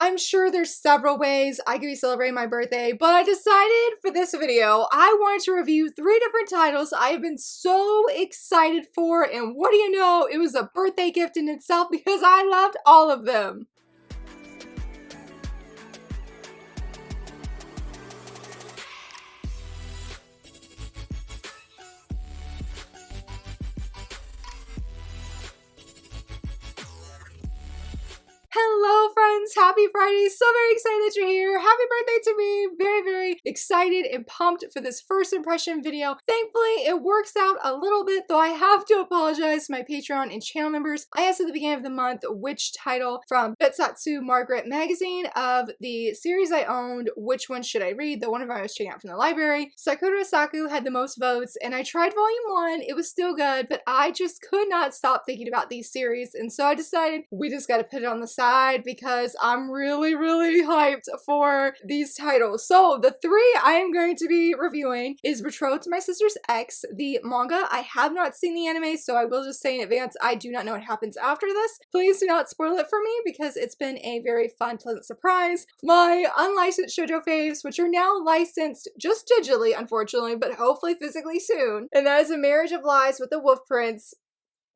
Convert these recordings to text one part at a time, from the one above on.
I'm sure there's several ways I could be celebrating my birthday, but I decided for this video, I wanted to review 3 different titles I have been so excited for, and what do you know, it was a birthday gift in itself because I loved all of them. Hello friends, happy Friday, so very excited that you're here. Happy birthday to me, very excited and pumped for this first impression video. Thankfully it works out a little bit, though I have to apologize to my Patreon and channel members. I asked at the beginning of the month which title from Betsatsu Margaret magazine of the series I owned, which one should I read, the one I was checking out from the library. Sakura Saku had the most votes and I tried volume 1, it was still good, but I just could not stop thinking about these series, and so I decided we just gotta put it on the side because I'm really hyped for these titles. So the 3 I am going to be reviewing is Betrothed to My Sister's Ex, the manga. I have not seen the anime, so I will just say in advance I do not know what happens after this. Please do not spoil it for me because it's been a very fun, pleasant surprise. My unlicensed shoujo faves, which are now licensed just digitally, unfortunately, but hopefully physically soon. And that is A Marriage of Lies with the Wolf Prince.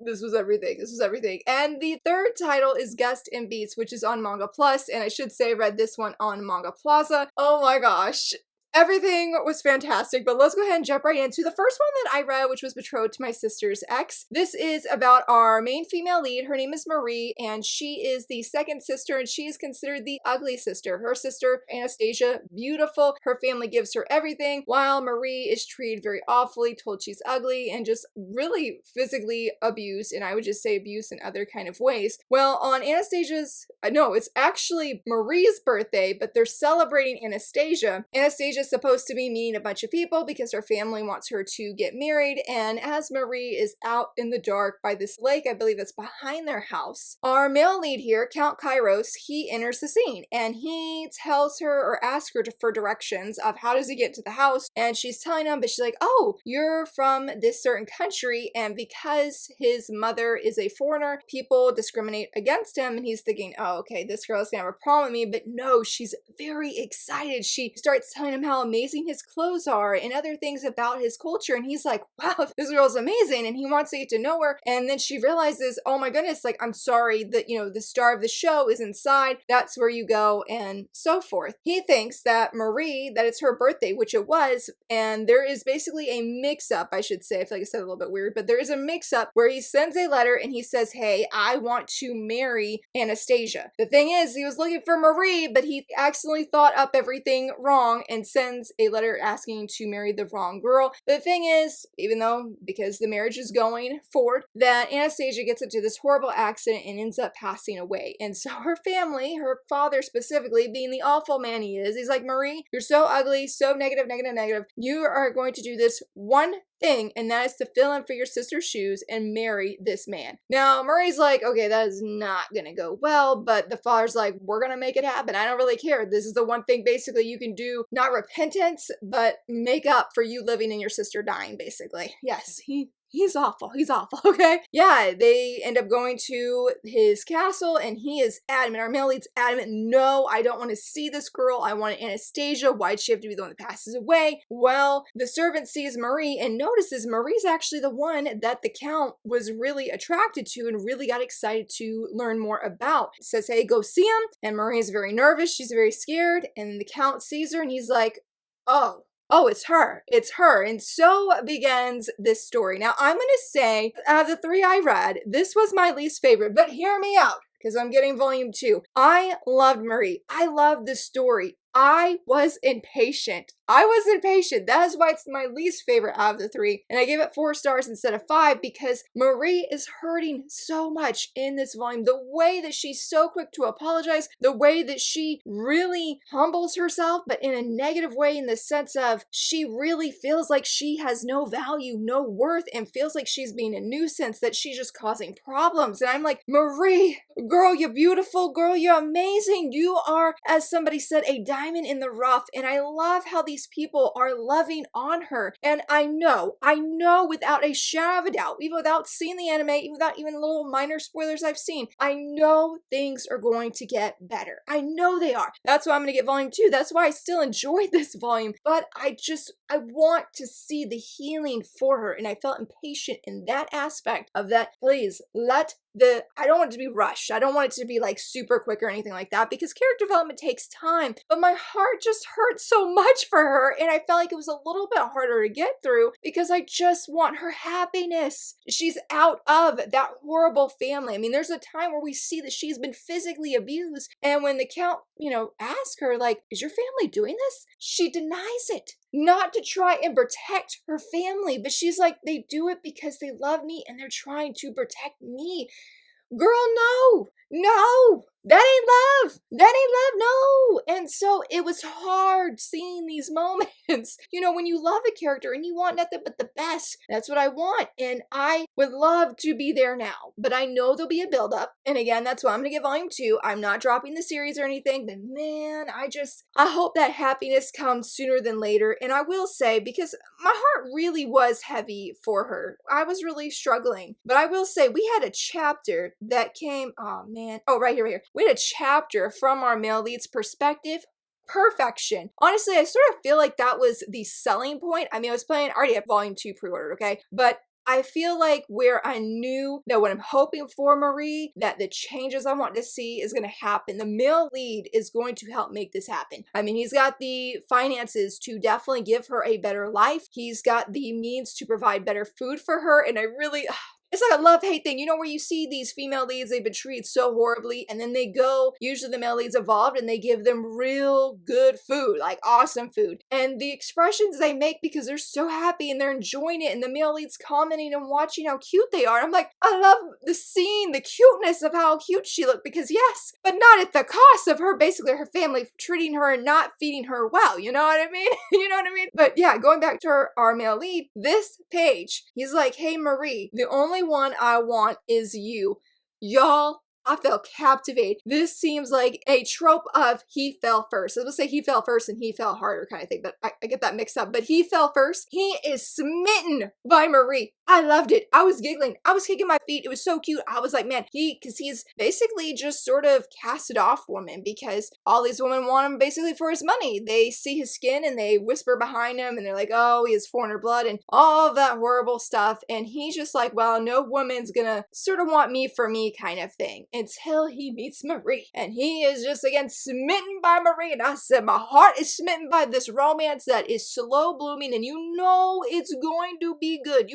This was everything. This was everything. And the 3rd title is Gusts and Beats, which is on Manga Plus, and I should say I read this one on Manga Plaza. Oh my gosh. Everything was fantastic, but let's go ahead and jump right into the first one that I read, which was Betrothed to My Sister's Ex. This is about our main female lead. Her name is Marie, and she is the second sister, and she is considered the ugly sister. Her sister, Anastasia, beautiful. Her family gives her everything, while Marie is treated very awfully, told she's ugly, and just really physically abused, and I would just say abuse in other kind of ways. Well, on Anastasia's, no, it's actually Marie's birthday, but they're celebrating Anastasia. Anastasia is supposed to be meeting a bunch of people because her family wants her to get married, and as Marie is out in the dark by this lake, I believe that's behind their house, our male lead here, Count Kairos, he enters the scene and he tells her or asks her for directions of how does he get to the house, and she's telling him, but she's like, oh, you're from this certain country, and because his mother is a foreigner, people discriminate against him, and he's thinking, oh, okay, this girl's gonna have a problem with me, but no, she's very excited. She starts telling him how amazing his clothes are and other things about his culture, and he's like, wow, this girl's amazing, and he wants to get to know her. And then she realizes, oh my goodness, like, I'm sorry that, you know, the star of the show is inside, that's where you go, and so forth. He thinks that Marie, that it's her birthday, which it was, and there is basically a mix-up, I should say. I feel like I said a little bit weird, but there is a mix-up where he sends a letter and he says, hey, I want to marry Anastasia. The thing is, he was looking for Marie, but he accidentally thought up everything wrong and sends a letter asking to marry the wrong girl. The thing is, even though, because the marriage is going forward, that Anastasia gets into this horrible accident and ends up passing away. And so her family, her father specifically, being the awful man he is, he's like, Marie, you're so ugly, so negative. You are going to do this one thing, and that is to fill in for your sister's shoes and marry this man. Now, Marie's like, okay, that is not gonna go well, but the father's like, we're gonna make it happen. I don't really care. This is the one thing basically you can do, not repentance, but make up for you living and your sister dying, basically. Yes, He's awful, okay? Yeah, they end up going to his castle and he is adamant, our male lead's adamant, no, I don't want to see this girl, I want Anastasia, why'd she have to be the one that passes away? Well, the servant sees Marie and notices Marie's actually the one that the Count was really attracted to and really got excited to learn more about. Says, hey, go see him, and Marie is very nervous, she's very scared, and the Count sees her and he's like, oh, it's her. And so begins this story. Now, I'm going to say, out of the 3 I read, this was my least favorite, but hear me out, because I'm getting volume 2. I loved Marie. I loved the story. I was impatient. That is why it's my least favorite out of the 3. And I gave it 4 stars instead of 5 because Marie is hurting so much in this volume. The way that she's so quick to apologize, the way that she really humbles herself, but in a negative way, in the sense of she really feels like she has no value, no worth, and feels like she's being a nuisance, that she's just causing problems. And I'm like, Marie, girl, you're beautiful, girl, you're amazing. You are, as somebody said, a diamond in the rough, and I love how these people are loving on her. And I know without a shadow of a doubt, even without seeing the anime, even without even little minor spoilers I've seen, I know things are going to get better. I know they are. That's why I'm going to get volume 2. That's why I still enjoyed this volume, but I want to see the healing for her, and I felt impatient in that aspect of that. Please I don't want it to be rushed. I don't want it to be like super quick or anything like that, because character development takes time. But my heart just hurt so much for her, and I felt like it was a little bit harder to get through because I just want her happiness. She's out of that horrible family. I mean, there's a time where we see that she's been physically abused, and when the count, asks her, like, is your family doing this? She denies it. Not to try and protect her family, but she's like, they do it because they love me and they're trying to protect me. Girl, no, that ain't love. That ain't love, no. And so it was hard seeing these moments. When you love a character and you want nothing but the best, that's what I want. And I would love to be there now, but I know there'll be a buildup. And again, that's why I'm going to get volume 2. I'm not dropping the series or anything, but man, I hope that happiness comes sooner than later. And I will say, because my heart really was heavy for her, I was really struggling, but I will say we had a chapter that came, right here. We had a chapter from our male lead's perspective. Perfection. Honestly, I sort of feel like that was the selling point. I mean, I already have volume 2 pre-ordered, okay? But I feel like where I knew that what I'm hoping for Marie, that the changes I want to see is going to happen. The male lead is going to help make this happen. I mean, he's got the finances to definitely give her a better life. He's got the means to provide better food for her. And I really, it's like a love-hate thing, where you see these female leads, they've been treated so horribly, and then they go, usually the male leads evolved, and they give them real good food, like awesome food. And the expressions they make because they're so happy and they're enjoying it, and the male leads commenting and watching how cute they are. I'm like, I love the scene, the cuteness of how cute she looked, because yes, but not at the cost of her family treating her and not feeding her well, you know what I mean? You know what I mean? But yeah, going back to our male lead, this page, he's like, hey Marie, the only one I want is you. Y'all, I felt captivated. This seems like a trope of he fell first. I was gonna say he fell first and he fell harder kind of thing, but I get that mixed up. But he fell first. He is smitten by Marie. I loved it. I was giggling. I was kicking my feet. It was so cute. I was like, man, because he's basically just sort of casted off women because all these women want him basically for his money. They see his skin and they whisper behind him and they're like, oh, he has foreigner blood and all of that horrible stuff. And he's just like, well, no woman's gonna sort of want me for me kind of thing until he meets Marie. And he is just, again, smitten by Marie. And I said, my heart is smitten by this romance that is slow blooming and it's going to be good.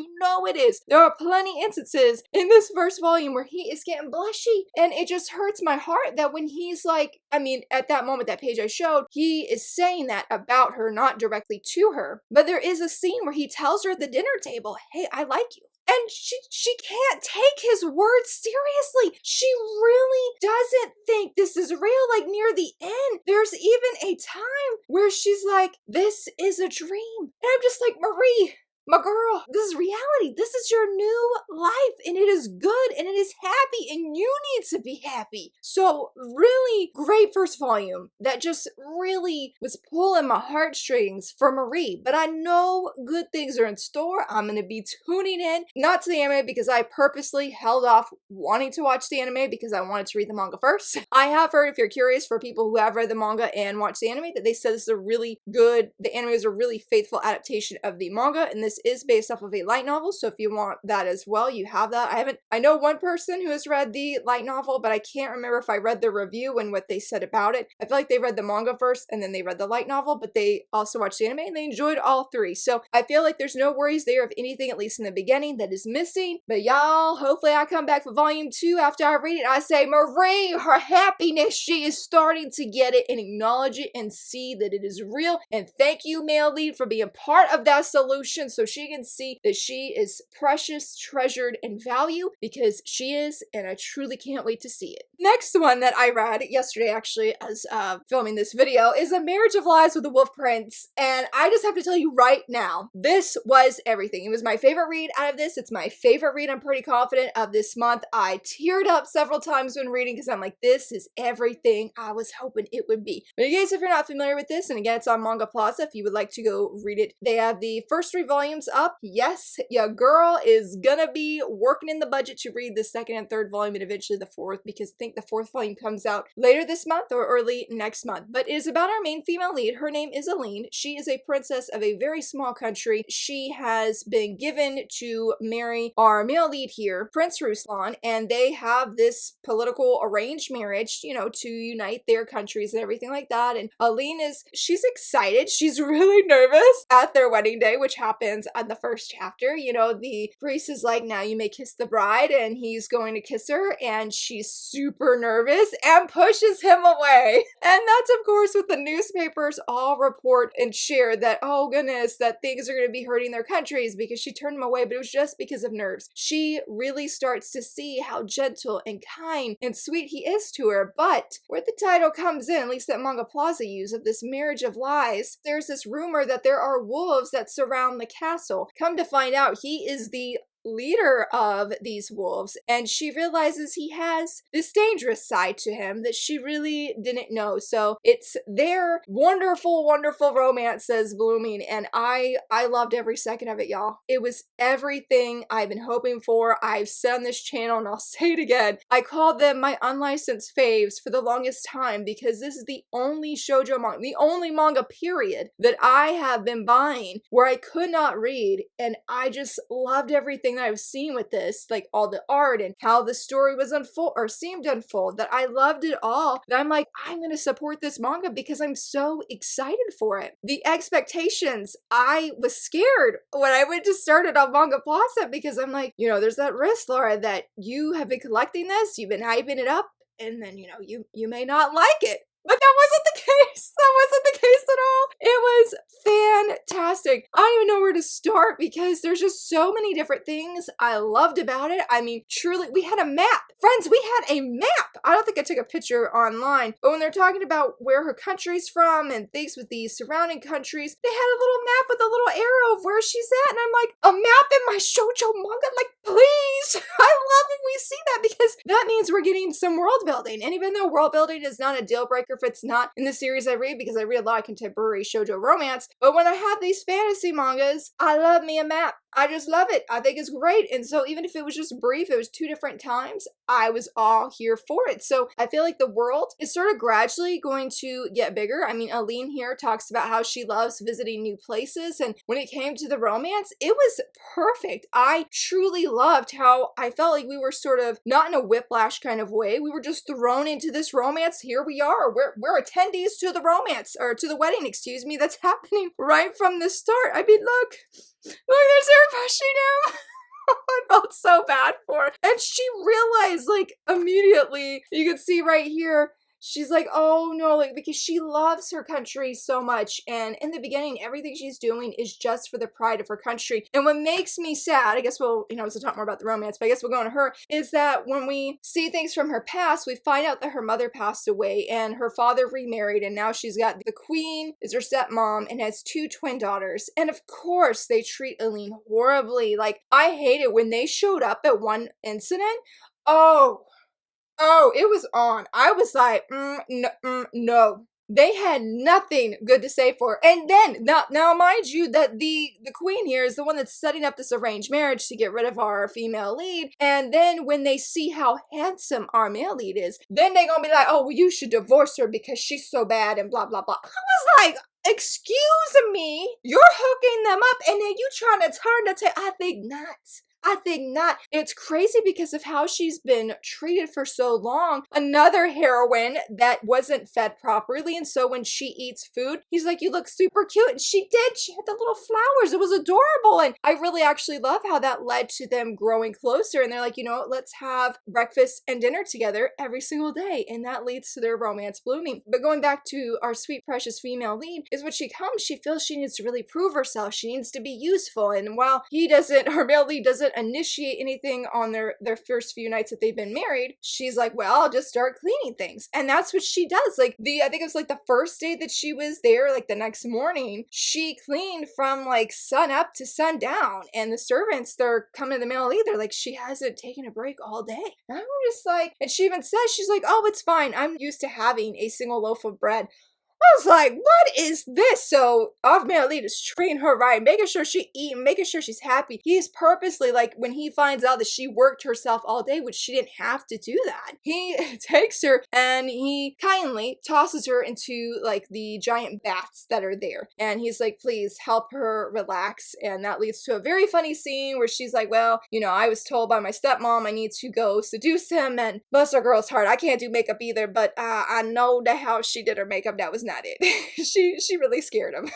It is. There are plenty instances in this first volume where he is getting blushy, and it just hurts my heart that when he's like, at that moment, that page I showed, he is saying that about her, not directly to her, but there is a scene where he tells her at the dinner table, hey, I like you. And she can't take his words seriously. She really doesn't think this is real. Like near the end, there's even a time where she's like, this is a dream. And I'm just like, Marie, my girl, this is reality. This is your new life and it is good and it is happy and you need to be happy. So really great first volume that just really was pulling my heartstrings for Marie. But I know good things are in store. I'm going to be tuning in, not to the anime because I purposely held off wanting to watch the anime because I wanted to read the manga first. I have heard, if you're curious, for people who have read the manga and watched the anime, that they said this is a really good, the anime is a really faithful adaptation of the manga, and this is based off of a light novel, so if you want that as well, you have that. I know one person who has read the light novel, but I can't remember if I read the review and what they said about it. I feel like they read the manga first and then they read the light novel, but they also watched the anime and they enjoyed all three. So I feel like there's no worries there of anything, at least in the beginning, that is missing. But y'all, hopefully I come back for volume 2 after I read it. I say, Marie, her happiness, she is starting to get it and acknowledge it and see that it is real. And thank you, male lead, for being part of that solution. So so she can see that she is precious, treasured, and valued because she is, and I truly can't wait to see it. Next one that I read yesterday, actually, as filming this video, is A Marriage of Lies with the Wolf Prince, and I just have to tell you right now, this was everything. It was my favorite read out of this. It's my favorite read, I'm pretty confident, of this month. I teared up several times when reading because I'm like, this is everything I was hoping it would be. But in case if you're not familiar with this, and again, it's on Manga Plaza if you would like to go read it. They have the first 3 volumes up. Yes, your girl is gonna be working in the budget to read the 2nd and 3rd volume and eventually the 4th, because I think the 4th volume comes out later this month or early next month. But it is about our main female lead. Her name is Aline. She is a princess of a very small country. She has been given to marry our male lead here, Prince Ruslan, and they have this political arranged marriage, you know, to unite their countries and everything like that. And Aline she's excited. She's really nervous at their wedding day, which happens at the 1st chapter. You know, the priest is like, now you may kiss the bride, and he's going to kiss her, and she's super nervous and pushes him away. And that's, of course, what the newspapers all report and share, that, oh goodness, that things are going to be hurting their countries because she turned him away, but it was just because of nerves. She really starts to see how gentle and kind and sweet he is to her. But where the title comes in, at least that Manga Plaza use, of this Marriage of Lies, there's this rumor that there are wolves that surround the castle. Come to find out, he is the leader of these wolves, and she realizes he has this dangerous side to him that she really didn't know. So it's their wonderful, wonderful romance that's blooming, and I loved every second of it, y'all. It was everything I've been hoping for. I've said on this channel, and I'll say it again, I called them my unlicensed faves for the longest time because this is the only shoujo manga, the only manga period, that I have been buying where I could not read, and I just loved everything that I've seen with this, like all the art and how the story was unfold or seemed to unfold, that I loved it all, that I'm like, I'm gonna support this manga because I'm so excited for it. The expectations, I was scared when I went to start it on Manga Plaza because I'm like, you know, there's that risk, Laura, that you have been collecting this, you've been hyping it up, and then, you know, you may not like it. But that wasn't the case. That wasn't the case at all. It was fantastic. I don't even know where to start because there's just so many different things I loved about it. I mean, truly, we had a map. Friends, we had a map. I don't think I took a picture online, but when they're talking about where her country's from and things with the surrounding countries, they had a little map with a little arrow of where she's at. And I'm like, a map in my shoujo manga? Like, please. I love when we see that because that means we're getting some world building. And even though world building is not a deal breaker if it's not in the series I read, because I read a lot of contemporary shoujo romance, but when I have these fantasy mangas, I love me a map. I just love it. I think it's great. And so even if it was just brief, it was 2 different times, I was all here for it. So I feel like the world is sort of gradually going to get bigger. I mean, Aline here talks about how she loves visiting new places. And when it came to the romance, it was perfect. I truly loved how I felt like we were sort of not in a whiplash kind of way. We were just thrown into this romance. Here we are. We're attendees to the romance, or to the wedding, excuse me, that's happening right from the start. I mean, look, there's her pushing him. I felt so bad for her. And she realized, like, immediately, you can see right here, she's like, oh no, like, because she loves her country so much. And in the beginning, everything she's doing is just for the pride of her country. And what makes me sad, I guess we'll, you know, to talk more about the romance, but I guess we'll go on to her, is that when we see things from her past, we find out that her mother passed away and her father remarried. And now she's got the queen is her stepmom and has 2 twin daughters. And of course, they treat Aline horribly. Like, I hate it when they showed up at one incident. Oh, it was on. I was like, no. They had nothing good to say for her. And then, now mind you that the queen here is the one that's setting up this arranged marriage to get rid of our female lead. And then when they see how handsome our male lead is, then they're gonna be like, oh, well, you should divorce her because she's so bad and blah, blah, blah. I was like, excuse me, you're hooking them up and then you trying to turn the tail. I think not. I think not. It's crazy because of how she's been treated for so long. Another heroine that wasn't fed properly, and so when she eats food, he's like, you look super cute. And she did. She had the little flowers. It was adorable. And I really actually love how that led to them growing closer. And they're like, you know what, let's have breakfast and dinner together every single day. And that leads to their romance blooming. But going back to our sweet, precious female lead, is when she comes, she feels she needs to really prove herself. She needs to be useful. And while he doesn't, her male lead doesn't initiate anything on their first few nights that they've been married, she's like, well, I'll just start cleaning things. And that's what she does. Like I think it was like the first day that she was there, like the next morning, she cleaned from like sun up to sundown. And the servants, they're coming to the male lead, they're like, she hasn't taken a break all day. And I'm just like, and she even says, she's like, oh, it's fine. I'm used to having a single loaf of bread. I was like, what is this? So off male lead is treating her right, making sure she eating, making sure she's happy. He's purposely, like, when he finds out that she worked herself all day, which she didn't have to do that, he takes her and he kindly tosses her into like the giant baths that are there. And he's like, please help her relax. And that leads to a very funny scene where she's like, well, you know, I was told by my stepmom I need to go seduce him, and bless her girl's heart, I can't do makeup either, but I know that how she did her makeup, that was not it. she really scared him.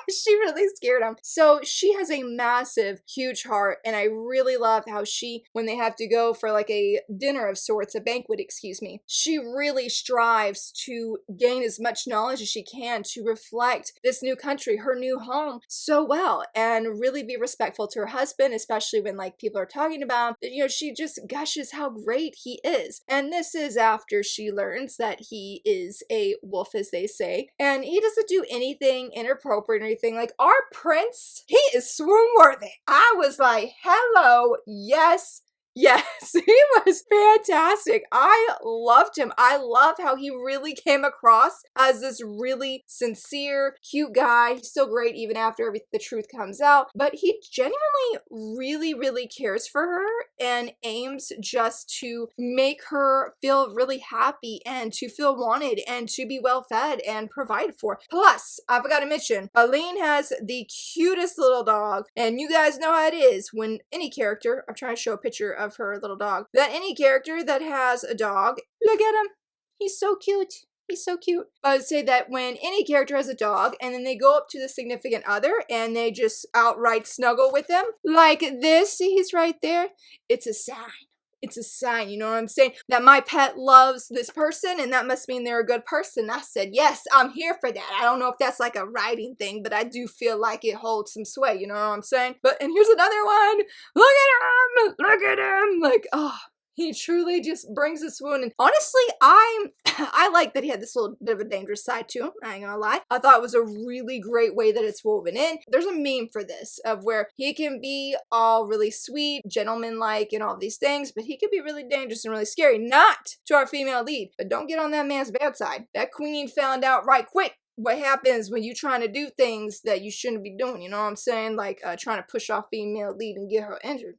She really scared him. So she has a massive, huge heart, and I really love how she, when they have to go for like a dinner of sorts, a banquet, excuse me, she really strives to gain as much knowledge as she can to reflect this new country, her new home, so well, and really be respectful to her husband, especially when like people are talking about him. You know, she just gushes how great he is. And this is after she learns that he is a wolf, as they say, and he doesn't do anything inappropriate or anything. Like our prince, he is swoon worthy. I was like, hello, yes. Yes, he was fantastic. I loved him. I love how he really came across as this really sincere, cute guy. He's still great even after the truth comes out. But he genuinely really, really cares for her and aims just to make her feel really happy and to feel wanted and to be well fed and provided for. Plus, I forgot to mention, Aline has the cutest little dog. And you guys know how it is when any character, I'm trying to show a picture of her little dog, that any character that has a dog, look at him, he's so cute. He's so cute. I would say that when any character has a dog and then they go up to the significant other and they just outright snuggle with them like this, see, he's right there, it's a sign. It's a sign, you know what I'm saying? That my pet loves this person and that must mean they're a good person. I said, yes, I'm here for that. I don't know if that's like a writing thing, but I do feel like it holds some sway, you know what I'm saying? And here's another one. Look at him. Look at him. Like, oh. He truly just brings a swoon. And honestly, I like that he had this little bit of a dangerous side to him. I ain't gonna lie. I thought it was a really great way that it's woven in. There's a meme for this of where he can be all really sweet, gentleman-like, and all these things, but he can be really dangerous and really scary. Not to our female lead, but don't get on that man's bad side. That queen found out right quick what happens when you trying to do things that you shouldn't be doing, you know what I'm saying? Like trying to push off female lead and get her injured.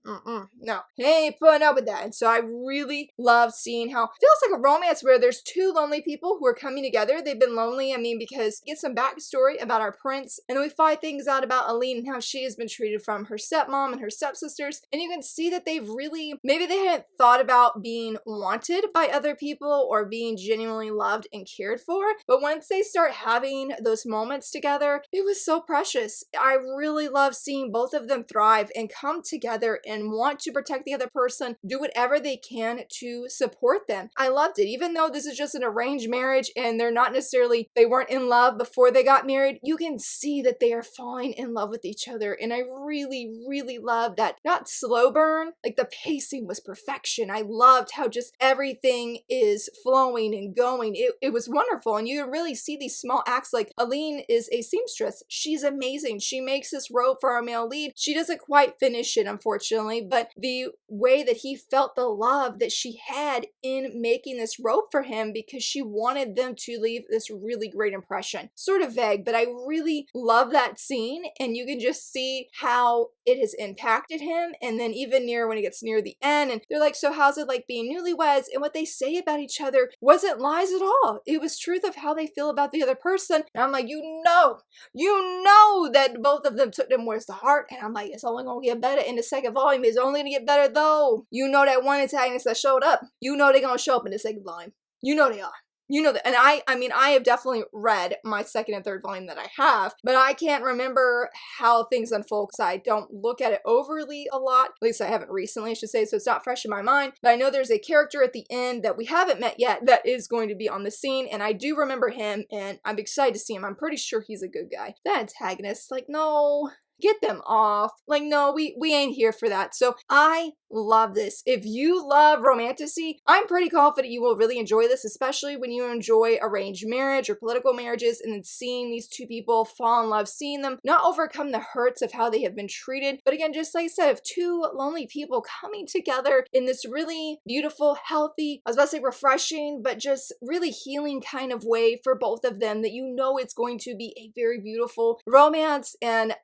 No, he ain't putting up with that. And so I really love seeing how it feels like a romance where there's two lonely people who are coming together. They've been lonely, I mean, because get some backstory about our prince, and then we find things out about Aline and how she has been treated from her stepmom and her stepsisters, and you can see that they've really, maybe they hadn't thought about being wanted by other people or being genuinely loved and cared for, but once they start having those moments together, it was so precious. I really love seeing both of them thrive and come together and want to protect the other person, do whatever they can to support them. I loved it. Even though this is just an arranged marriage and they're not necessarily, they weren't in love before they got married, you can see that they are falling in love with each other. And I really, really love that. Not slow burn, like the pacing was perfection. I loved how just everything is flowing and going. It was wonderful. And you really see these small acts. Like Aline is a seamstress. She's amazing. She makes this robe for our male lead. She doesn't quite finish it, unfortunately, but the way that he felt the love that she had in making this robe for him because she wanted them to leave this really great impression. Sort of vague, but I really love that scene, and you can just see how it has impacted him. And then even when it gets near the end, and they're like, so how's it like being newlyweds? And what they say about each other wasn't lies at all. It was truth of how they feel about the other person. person. And I'm like, you know that both of them took them words to heart. And I'm like, it's only gonna get better in the second volume. It's only gonna get better though. You know that one antagonist that showed up. You know they're gonna show up in the second volume. You know they are. You know that, and I mean, I have definitely read my second and third volume that I have, but I can't remember how things unfold because I don't look at it overly a lot. At least I haven't recently, I should say, so it's not fresh in my mind. But I know there's a character at the end that we haven't met yet that is going to be on the scene, and I do remember him, and I'm excited to see him. I'm pretty sure he's a good guy. That antagonist, like, no. Get them off. Like, no, we ain't here for that. So I love this. If you love romanticy, I'm pretty confident you will really enjoy this, especially when you enjoy arranged marriage or political marriages and then seeing these two people fall in love, seeing them not overcome the hurts of how they have been treated. But again, just like I said, of two lonely people coming together in this really beautiful, healthy, I was about to say refreshing, but just really healing kind of way for both of them that you know it's going to be a very beautiful romance. And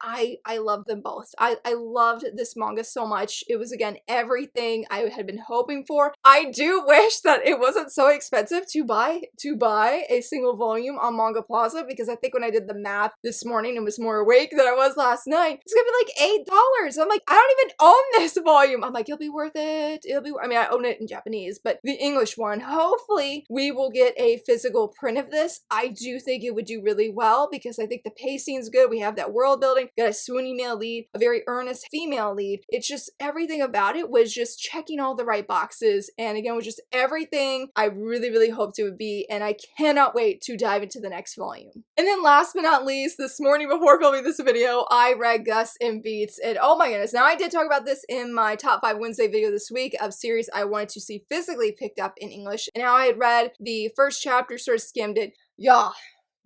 I love them both. I loved this manga so much. It was, again, everything I had been hoping for. I do wish that it wasn't so expensive to buy a single volume on Manga Plaza, because I think when I did the math this morning and was more awake than I was last night, it's gonna be like $8. I'm like, I don't even own this volume. I'm like, it'll be worth it. I mean, I own it in Japanese, but the English one, hopefully we will get a physical print of this. I do think it would do really well because I think the pacing's good. We have that world building, got a swoony male lead, a very earnest female lead. It's just everything about it was just checking all the right boxes, and again, was just everything I really, really hoped it would be, and I cannot wait to dive into the next volume. And then last but not least, this morning before filming this video, I read Gusts and Beats, and oh my goodness, now I did talk about this in my top 5 Wednesday video this week of series I wanted to see physically picked up in English, and how I had read the first chapter, sort of skimmed it. Yeah.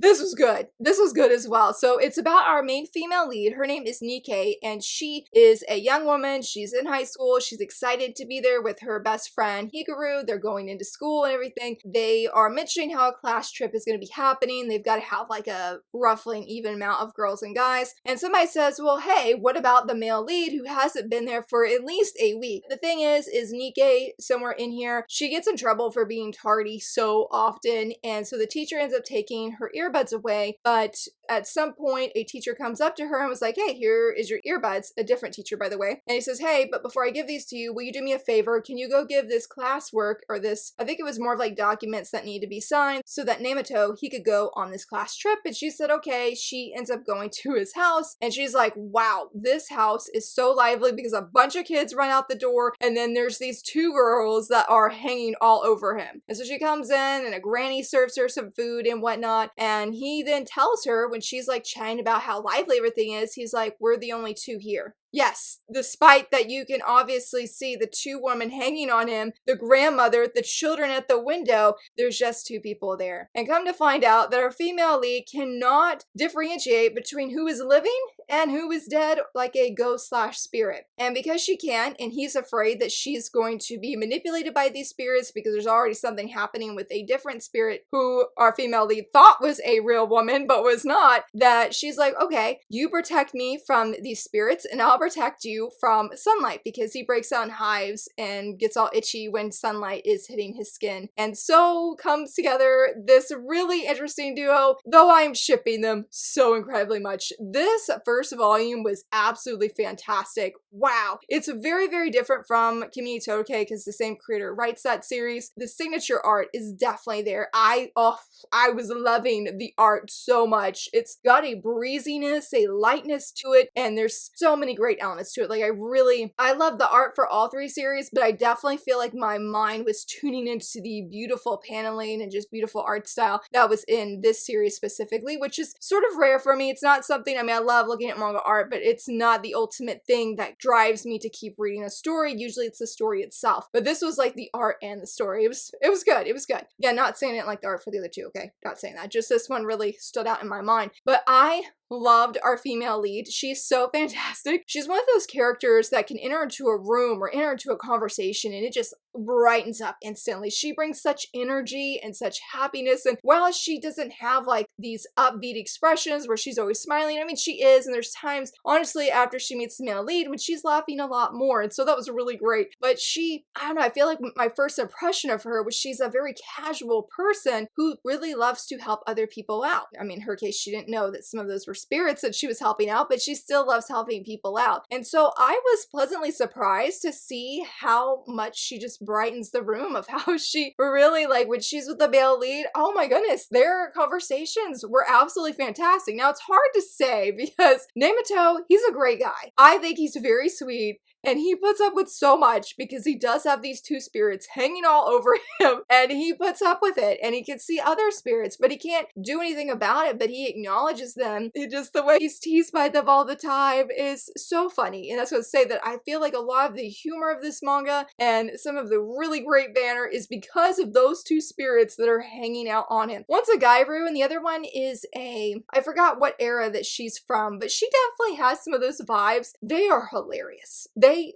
This was good. This was good as well. So it's about our main female lead. Her name is Nikkei, and she is a young woman. She's in high school. She's excited to be there with her best friend, Hikaru. They're going into school and everything. They are mentioning how a class trip is going to be happening. They've got to have like a roughly an even amount of girls and guys. And somebody says, well, hey, what about the male lead who hasn't been there for at least a week? The thing is Nikkei, somewhere in here, she gets in trouble for being tardy so often. And so the teacher ends up taking her earbuds away, but at some point a teacher comes up to her and was like, hey, here is your earbuds, a different teacher by the way, and he says, hey, but before I give these to you, will you do me a favor? Can you go give this classwork, or this, I think it was more of like documents that need to be signed, so that Namato, he could go on this class trip? And she said okay. She ends up going to his house, and she's like, wow, this house is so lively because a bunch of kids run out the door, and then there's these two girls that are hanging all over him. And so she comes in, and a granny serves her some food and whatnot, and he then tells her, when she's like chatting about how lively everything is, he's like, we're the only two here. Yes, despite that you can obviously see the two women hanging on him, the grandmother, the children at the window, there's just two people there. And come to find out that our female lead cannot differentiate between who is living and who is dead, like a ghost/spirit. And because she can, and he's afraid that she's going to be manipulated by these spirits because there's already something happening with a different spirit who our female lead thought was a real woman but was not, that she's like, okay, you protect me from these spirits and I'll protect you from sunlight, because he breaks out in hives and gets all itchy when sunlight is hitting his skin. And so comes together this really interesting duo, though I'm shipping them so incredibly much. This first volume was absolutely fantastic. Wow. It's very, very different from Kimi Toke because the same creator writes that series. The signature art is definitely there. I was loving the art so much. It's got a breeziness, a lightness to it, and there's so many great elements to it. Like I love the art for all three series, but I definitely feel like my mind was tuning into the beautiful paneling and just beautiful art style that was in this series specifically, which is sort of rare for me. It's not something, I mean, I love looking at manga art, but it's not the ultimate thing that drives me to keep reading a story. Usually it's the story itself, but this was like the art and the story. It was good. It was good. Yeah, not saying it like the art for the other two, okay? Not saying that. Just this one really stood out in my mind. But I loved our female lead. She's so fantastic. She's one of those characters that can enter into a room or enter into a conversation and it just brightens up instantly. She brings such energy and such happiness, and while she doesn't have like these upbeat expressions where she's always smiling, I mean she is, and there's times honestly after she meets the male lead when she's laughing a lot more, and so that was really great. But she, I don't know, I feel like my first impression of her was she's a very casual person who really loves to help other people out. I mean, in her case, she didn't know that some of those were spirits that she was helping out, but she still loves helping people out. And so I was pleasantly surprised to see how much she just brightens the room, of how she really, like, when she's with the male lead, oh my goodness, their conversations were absolutely fantastic. Now, it's hard to say because Nemato, he's a great guy. I think he's very sweet. And he puts up with so much because he does have these two spirits hanging all over him, and he puts up with it, and he can see other spirits, but he can't do anything about it, but he acknowledges them. It just, the way he's teased by them all the time is so funny. And that's what I say, that I feel like a lot of the humor of this manga and some of the really great banner is because of those two spirits that are hanging out on him. One's a Gairu and the other one is I forgot what era that she's from, but she definitely has some of those vibes. They are hilarious.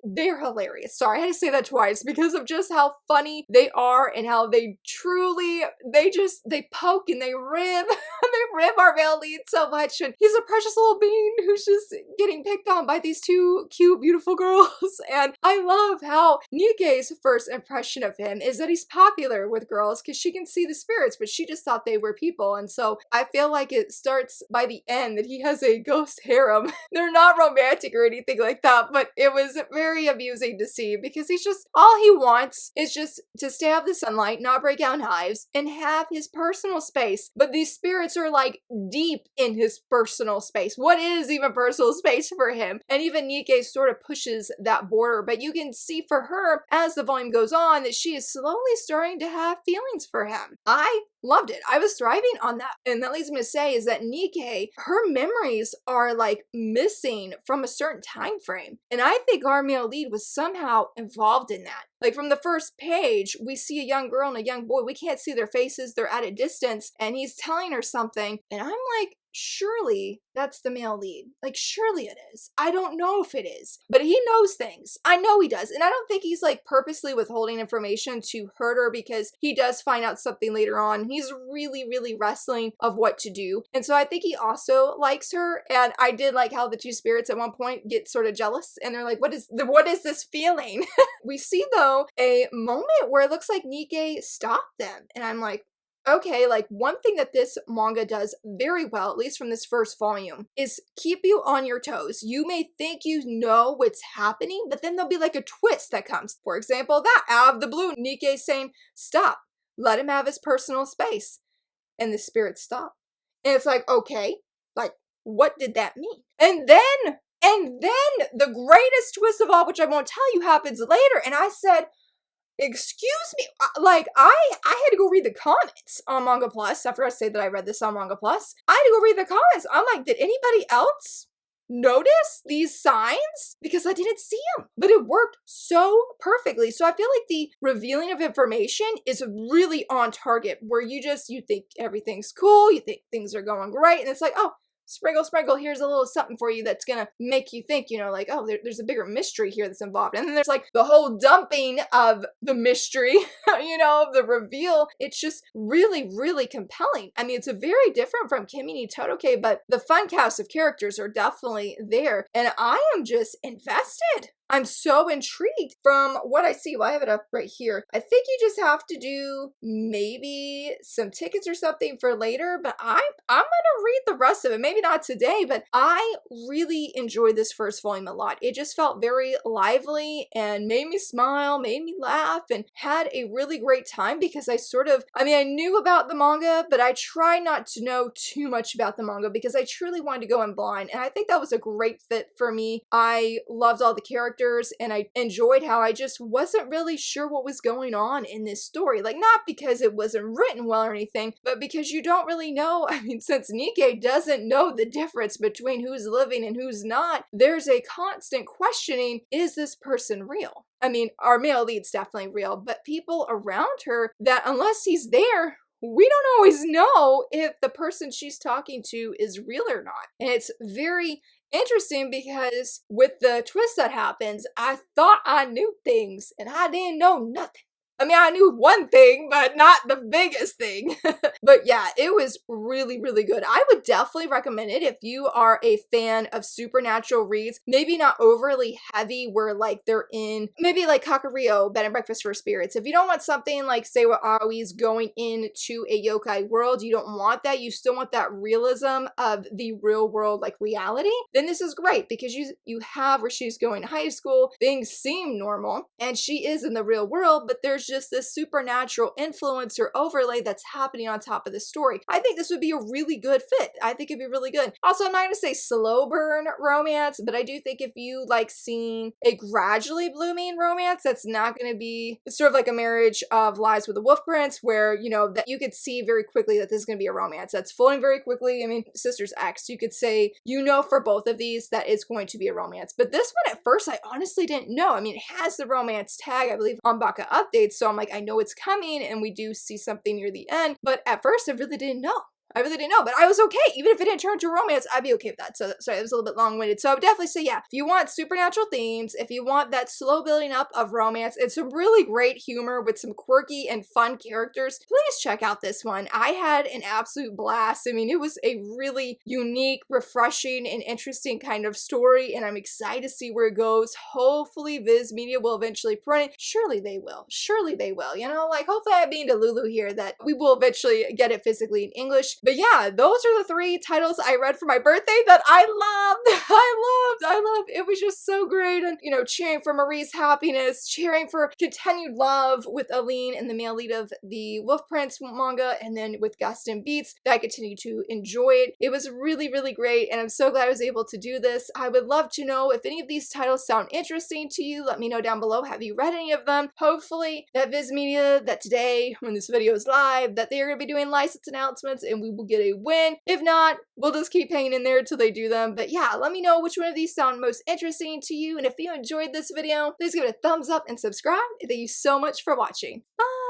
They're hilarious. Sorry, I had to say that twice because of just how funny they are and how they truly, they poke and they rib, they rib our male lead so much. And he's a precious little bean who's just getting picked on by these two cute, beautiful girls. And I love how Nike's first impression of him is that he's popular with girls because she can see the spirits, but she just thought they were people. And so I feel like it starts by the end that he has a ghost harem. They're not romantic or anything like that, but it was very amusing to see because he's just, all he wants is just to stay out of the sunlight, not break out in hives, and have his personal space. But these spirits are like deep in his personal space. What is even personal space for him? And even Nike sort of pushes that border, but you can see for her as the volume goes on that she is slowly starting to have feelings for him. I loved it. I was thriving on that. And that leads me to say is that Nike, her memories are like missing from a certain time frame. And I think our male lead was somehow involved in that. Like from the first page, we see a young girl and a young boy. We can't see their faces. They're at a distance and he's telling her something. And I'm like, surely that's the male lead. Like, surely it is. I don't know if it is, but he knows things. I know he does. And I don't think he's like purposely withholding information to hurt her because he does find out something later on. He's really, really wrestling of what to do. And so I think he also likes her. And I did like how the two spirits at one point get sort of jealous and they're like, what is this feeling? We see though a moment where it looks like Nike stopped them. And I'm like, okay, like one thing that this manga does very well, at least from this first volume, is keep you on your toes. You may think you know what's happening, but then there'll be like a twist that comes. For example, that out of the blue, Nike saying, stop, let him have his personal space. And the spirits stop. And it's like, okay, like what did that mean? And then the greatest twist of all, which I won't tell you, happens later. And I said, excuse me, like I had to go read the comments on Manga Plus. I forgot to say that I read this on Manga Plus. I had to go read the comments. I'm like, did anybody else notice these signs? Because I didn't see them, but it worked so perfectly. So I feel like the revealing of information is really on target, where you think everything's cool, you think things are going great, and it's like, oh, sprinkle, sprinkle, here's a little something for you that's gonna make you think, like, oh, there's a bigger mystery here that's involved. And then there's like the whole dumping of the mystery, the reveal. It's just really, really compelling. I mean, it's a very different from Kimi ni Todoke, but the fun cast of characters are definitely there. And I am just invested. I'm so intrigued from what I see. Well, I have it up right here. I think you just have to do maybe some tickets or something for later, but I'm gonna read the rest of it. Maybe not today, but I really enjoyed this first volume a lot. It just felt very lively and made me smile, made me laugh, and had a really great time because I knew about the manga, but I try not to know too much about the manga because I truly wanted to go in blind, and I think that was a great fit for me. I loved all the characters, and I enjoyed how I just wasn't really sure what was going on in this story. Like, not because it wasn't written well or anything, but because you don't really know. I mean, since Nike doesn't know the difference between who's living and who's not, there's a constant questioning, is this person real? I mean, our male lead's definitely real, but people around her that unless he's there, we don't always know if the person she's talking to is real or not. And it's very interesting because with the twist that happens, I thought I knew things and I didn't know nothing. I mean, I knew one thing, but not the biggest thing. But yeah, it was really, really good. I would definitely recommend it if you are a fan of supernatural reads. Maybe not overly heavy where like they're in, maybe like Kakario, Bed and Breakfast for Spirits. If you don't want something like, say, what Aoi's going into a yokai world, you don't want that, you still want that realism of the real world, like reality, then this is great because you have where she's going to high school, things seem normal, and she is in the real world, but there's just this supernatural influence or overlay that's happening on top of the story. I think this would be a really good fit. I think it'd be really good. Also, I'm not going to say slow burn romance, but I do think if you like seeing a gradually blooming romance, that's not going to be sort of like a Marriage of Lies with a Wolf Prince, where, you know, that you could see very quickly that this is going to be a romance that's flowing very quickly. I mean, Sister's X, you could say, you know, for both of these that it's going to be a romance. But this one at first, I honestly didn't know. I mean, it has the romance tag, I believe, on Baka Updates, so I'm like, I know it's coming, and we do see something near the end, but at first I really didn't know. I really didn't know, but I was okay. Even if it didn't turn into romance, I'd be okay with that. So, sorry, it was a little bit long-winded. So I would definitely say, yeah, if you want supernatural themes, if you want that slow building up of romance, and some really great humor with some quirky and fun characters, please check out this one. I had an absolute blast. I mean, it was a really unique, refreshing, and interesting kind of story, and I'm excited to see where it goes. Hopefully, Viz Media will eventually print it. Surely they will. Surely they will. You know, like, hopefully I'm being Delulu here that we will eventually get it physically in English. But yeah, those are the 3 titles I read for my birthday that I loved. I loved. It was just so great. And, you know, cheering for Marie's happiness, cheering for continued love with Aline and the male lead of the Wolf Prince manga, and then with Gusts and Beats, that I continue to enjoy it. It was really, really great, and I'm so glad I was able to do this. I would love to know if any of these titles sound interesting to you. Let me know down below. Have you read any of them? Hopefully, that Viz Media, that today, when this video is live, that they're going to be doing license announcements, and we will get a win. If not, we'll just keep hanging in there till they do them. But yeah, let me know which one of these sound most interesting to you. And if you enjoyed this video, please give it a thumbs up and subscribe. Thank you so much for watching. Bye!